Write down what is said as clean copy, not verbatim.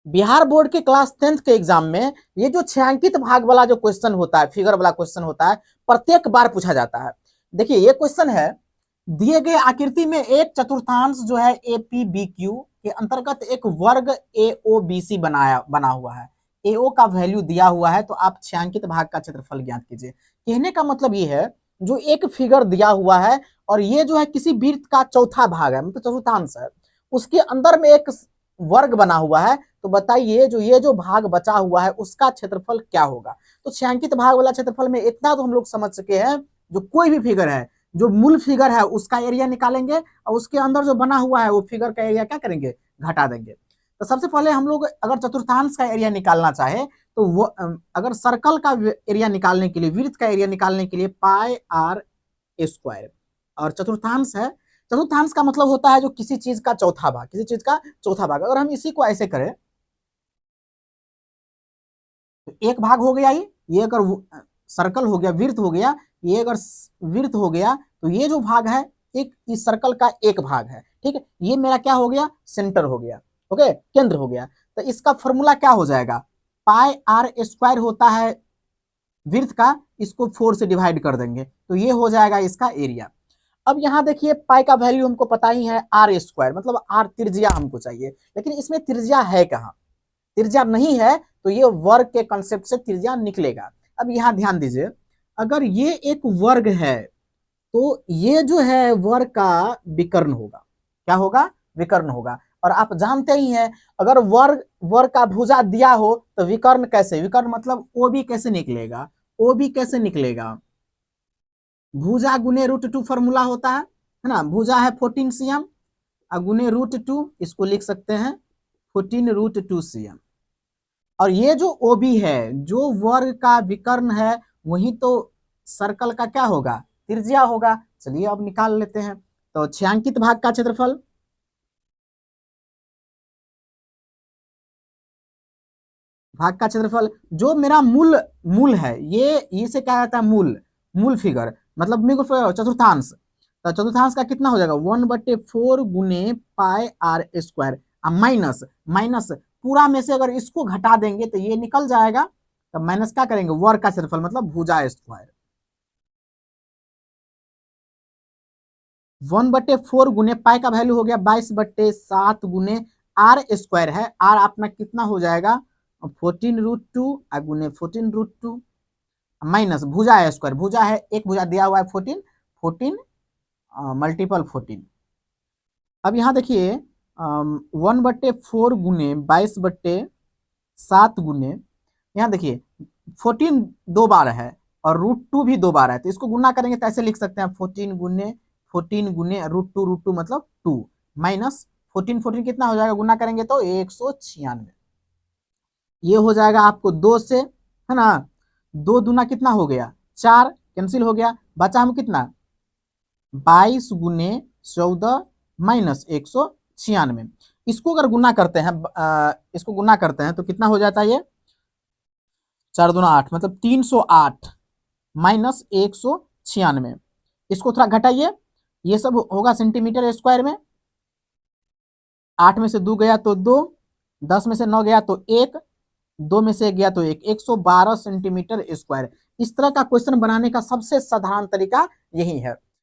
Bihar board के class 10th के exam में ये जो छायांकित भाग वाला जो क्वेश्चन होता है, फिगर वाला क्वेश्चन होता है, प्रत्येक बार पूछा जाता है। देखिए ये क्वेश्चन है, दिए गए आकृति में एक चतुर्थांश जो है एपीबीक्यू के अंतर्गत एक वर्ग एओबीसी बना हुआ है। एओ का वैल्यू दिया हुआ है, तो आप छायांकित भाग का क्षेत्रफल ज्ञात कीजिए। कहने का मतलब ये है, जो एक फिगर दिया हुआ है और ये जो है किसी वृत्त का चौथा भाग है, मतलब चतुर्थांश है, उसके अंदर में एक वर्ग बना हुआ है, तो बताइए जो ये जो भाग बचा हुआ है उसका क्षेत्रफल क्या होगा। तो छायांकित भाग वाला क्षेत्रफल में इतना तो हम लोग समझ सके हैं, जो कोई भी फिगर है, जो मूल फिगर है उसका एरिया निकालेंगे और उसके अंदर जो बना हुआ है वो फिगर का एरिया क्या करेंगे, घटा देंगे। तो सबसे पहले हम लोग अगर चतुर्थांश का एरिया निकालना चाहे तो वो अगर सर्कल का एरिया निकालने के लिए, वृत्त का एरिया निकालने के लिए पाई आर स्क्वायर, और चतुर्थांश है, चतुर्थांश का मतलब होता है जो किसी चीज का चौथा भाग, किसी चीज का चौथा भाग। अगर हम इसी को ऐसे करें तो एक भाग हो गया, ये अगर सर्कल हो गया, वृत्त हो गया, ये अगर वृत्त हो गया तो ये जो भाग है एक इस सर्कल का एक भाग है, ठीक है। ये मेरा क्या हो गया, सेंटर हो गया, ओके, केंद्र हो गया। तो इसका फॉर्मूला क्या हो जाएगा, पाई आर स्क्वायर होता है वृत्त का, इसको 4 से डिवाइड कर देंगे तो ये हो जाएगा इसका एरिया। अब यहाँ देखिए पाई का वैल्यू हमको पता ही है आर स्क्वायर, मतलब आर त्रिज्या हमको चाहिए, लेकिन इसमें त्रिज्या है कहाँ, त्रिज्या नहीं है, तो ये वर्ग के कंसेप्ट से त्रिज्या निकलेगा। अब यहाँ ध्यान दीजिए, अगर ये एक वर्ग है तो ये जो है वर्ग का विकर्ण होगा, क्या होगा, विकर्ण होगा। और आप जानते ही हैं, अगर वर्ग वर्ग का भुजा दिया हो तो विकर्ण कैसे, विकर्ण मतलब ओ बी कैसे निकलेगा, ओ बी कैसे निकलेगा, भुजा गुने √2 फॉर्मूला होता है ना। भुजा है 14 cm और गुने √2, इसको लिख सकते हैं 14 √2 cm। और ये जो ओबी है, जो वर्ग का विकर्ण है, वही तो सर्कल का क्या होगा, त्रिज्या होगा। चलिए अब निकाल लेते हैं। तो छायांकित भाग का क्षेत्रफल, भाग का क्षेत्रफल जो मेरा मूल मूल है, ये इसे क्या कहता है, मूल, मूल फिगर मतलब चतुर्थांश। तो चतुर्थांश का कितना हो जाएगा, 1/4 गुने पाई आर स्क्वायर, माइनस माइनस पूरा में से अगर इसको घटा देंगे तो ये निकल जाएगा, तो माइनस क्या करेंगे, वर्ग का क्षेत्रफल मतलब भुजा स्क्वायर। 1/4 गुने पाई का वैल्यू हो गया 22/7 गुने आर स्क्वायर है, आर अपना कितना हो जाएगा 14 √2 गुने 14 √2 माइनस भुजा है स्क्वायर, भुजा है एक भुजा दिया हुआ है 14, 14 मल्टीपल 14। अब यहाँ देखिए 1/4 गुने 22/7 गुने, यहाँ देखिए 14 दो बार है और √2 भी दो बार है, तो इसको गुना करेंगे तो ऐसे लिख सकते हैं 14 गुने √2, √2 मतलब 2 माइनस 14, 14 कितना हो जाएगा, गुना करेंगे तो 196। ये हो जाएगा आपको 2 से, है ना, 2 दूना कितना हो गया 4, कैंसिल हो गया, बचा हम कितना 22 गुने 14 माइनस 196। इसको अगर गुना करते हैं, इसको गुना करते हैं तो कितना हो जाता है, ये 4 दूना 8 मतलब 308 माइनस 196। इसको थोड़ा घटाइए, ये सब होगा सेंटीमीटर स्क्वायर में, 8 में से 2 गया तो 2, 10 में से 9 गया तो 1, 2 में से 1 गया तो 1, 112 सेंटीमीटर स्क्वायर। इस तरह का क्वेश्चन बनाने का सबसे साधारण तरीका यही है।